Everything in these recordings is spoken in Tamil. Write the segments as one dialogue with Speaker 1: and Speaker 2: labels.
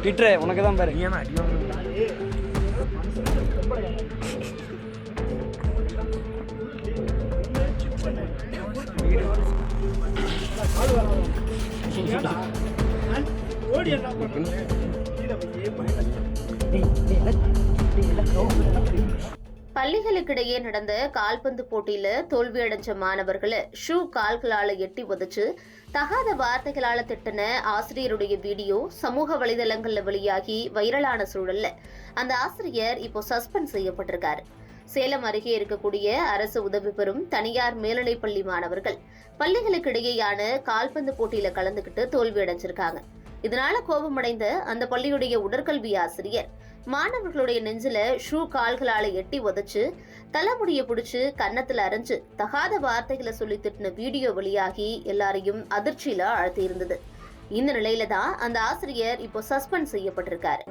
Speaker 1: ட்விட்டரே உனக்கு தான் பாரு.
Speaker 2: பள்ளிகளுக்கிடையே நடந்த கால்பந்து போட்டியில தோல்வியடைஞ்ச மாணவர்களை ஷூ கால்களால எட்டி உதைச்சு தகாத வார்த்தைகளால திட்டின ஆசிரியருடைய வீடியோ சமூக வலைதளங்கள்ல வெளியாகி வைரலான சூழல்ல அந்த ஆசிரியர் இப்போ சஸ்பெண்ட் செய்யப்பட்டிருக்காரு. சேலம் அருகே இருக்கக்கூடிய அரசு உதவி பெறும் தனியார் மேல்நிலைப்பள்ளி மாணவர்கள் பள்ளிகளுக்கிடையேயான கால்பந்து போட்டியில கலந்துகிட்டு தோல்வியடைஞ்சிருக்காங்க. இதனால கோபமடைந்த அந்த பள்ளியுடைய உடற்கல்வி ஆசிரியர் மாணவர்களுடைய நெஞ்சில ஷூ கால்களால எட்டி உதைச்சு தலைமுடிய பிடிச்சு கன்னத்துல அரைஞ்சு தகாத வார்த்தைகளை சொல்லி திட்டின வீடியோ வெளியாகி எல்லாரையும் அதிர்ச்சியில ஆழ்த்தி இருந்தது. இந்த நிலையில தான் அந்த ஆசிரியர் இப்போ சஸ்பெண்ட் செய்யப்பட்டிருக்காரு.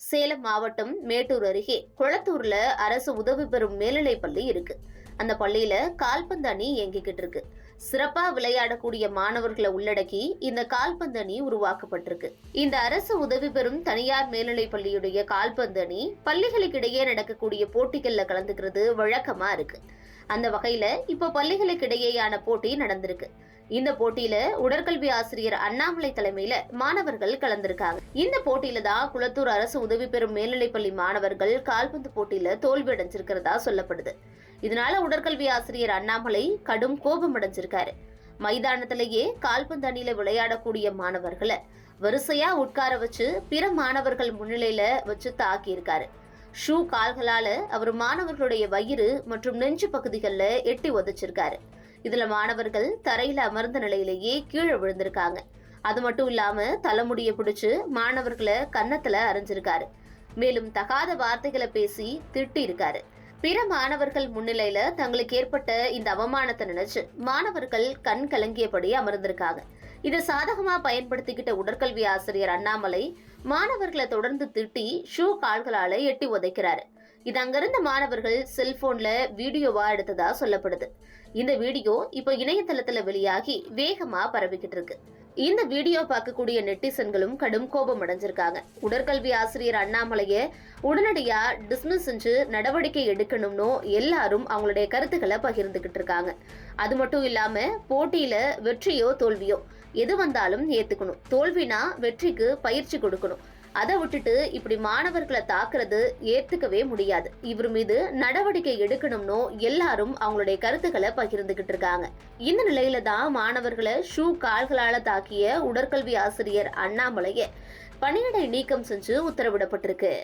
Speaker 2: சேலம் மாவட்டம் மேட்டூர் அருகே குளத்தூர்ல அரசு உதவி பெறும் மேல்நிலைப் பள்ளி இருக்கு. அந்த பள்ளியில கால்பந்து அணி இயங்கிக்கிட்டு இருக்கு. சிறப்பா விளையாடக்கூடிய மாணவர்களை உள்ளடக்கி இந்த கால்பந்து அணி உருவாக்கப்பட்டிருக்கு. இந்த அரசு உதவி பெறும் தனியார் மேல்நிலைப் பள்ளியுடைய கால்பந்து அணி பள்ளிகளுக்கிடையே நடக்கக்கூடிய போட்டிகள்ல கலந்துக்கிறது வழக்கமா இருக்கு. அந்த வகையில இப்போ பள்ளிகளுக்கிடையேயான போட்டி நடந்திருக்கு. இந்த போட்டியில உடற்கல்வி ஆசிரியர் அண்ணாமலை தலைமையில மாணவர்கள் கலந்திருக்காங்க. இந்த போட்டியில தான் குளத்தூர் அரசு உதவி பெறும் மேல்நிலைப்பள்ளி மாணவர்கள் கால்பந்து போட்டியில தோல்வி அடைஞ்சிருக்கிறதா சொல்லப்படுது. இதனால உடற்கல்வி ஆசிரியர் அண்ணாமலை கடும் கோபம் அடைஞ்சிருக்காரு. மைதானத்திலேயே கால்பந்து அணியில விளையாடக்கூடிய மாணவர்களை வரிசையா உட்கார வச்சு பிற மாணவர்கள் முன்னிலையில வச்சு தாக்கி இருக்காரு. ஷூ கால்களால அவர் மாணவர்களுடைய வயிறு மற்றும் நெஞ்சு பகுதிகளில் எட்டி உதைச்சிருக்காரு. இதுல மாணவர்கள் தரையில அமர்ந்த நிலையிலேயே கீழே விழுந்திருக்காங்க. அது மட்டும் இல்லாம தலைமுடிய பிடிச்சு மாணவர்களை கன்னத்துல அரைஞ்சிருக்காரு. மேலும் தகாத வார்த்தைகளை பேசி திட்டி இருக்காரு. பிற மாணவர்கள் முன்னிலையில தங்களுக்கு ஏற்பட்ட இந்த அவமானத்தை நினைச்சு மாணவர்கள் கண் கலங்கியபடி அமர்ந்திருக்காங்க. இதை சாதகமா பயன்படுத்திக்கிட்ட உடற்கல்வி ஆசிரியர் அண்ணாமலை மாணவர்களை தொடர்ந்து திட்டி ஷூ கால்களால எட்டி உதைக்கிறாரு. இது அங்கிருந்த மாணவர்கள் செல்போன்ல வீடியோவா எடுத்ததா சொல்லப்படுது. இந்த வீடியோ இப்போ இணையதளத்துல வெளியாகி வேகமா பரவிக்கிட்டு இருக்கு. இந்த வீடியோ பார்க்கக்கூடிய நெட்டிசன்களும் கடும் கோபம் அடைஞ்சிருக்காங்க. உடற்கல்வி ஆசிரியர் அண்ணாமலைய உடனடியா டிஸ்மிஸ் செஞ்சு நடவடிக்கை எடுக்கணும்னு எல்லாரும் அவங்களுடைய கருத்துக்களை பகிர்ந்துகிட்டு இருக்காங்க. அது மட்டும் இல்லாம போட்டியில வெற்றியோ தோல்வியோ எது வந்தாலும் ஏத்துக்கணும். தோல்வினா வெற்றிக்கு பயிற்சி கொடுக்கணும். அதை விட்டுட்டு இப்படி மாணவர்களை தாக்குறது ஏத்துக்கவே முடியாது. இவர் மீது நடவடிக்கை எடுக்கணும்னு எல்லாரும் அவங்களுடைய கருத்துக்களை பகிர்ந்துகிட்டு இருக்காங்க. இந்த நிலையில தான் மாணவர்களை ஷூ கால்களால தாக்கிய உடற்கல்வி ஆசிரியர் அண்ணாமலைய பணியிடை நீக்கம் செஞ்சு உத்தரவிடப்பட்டிருக்கு.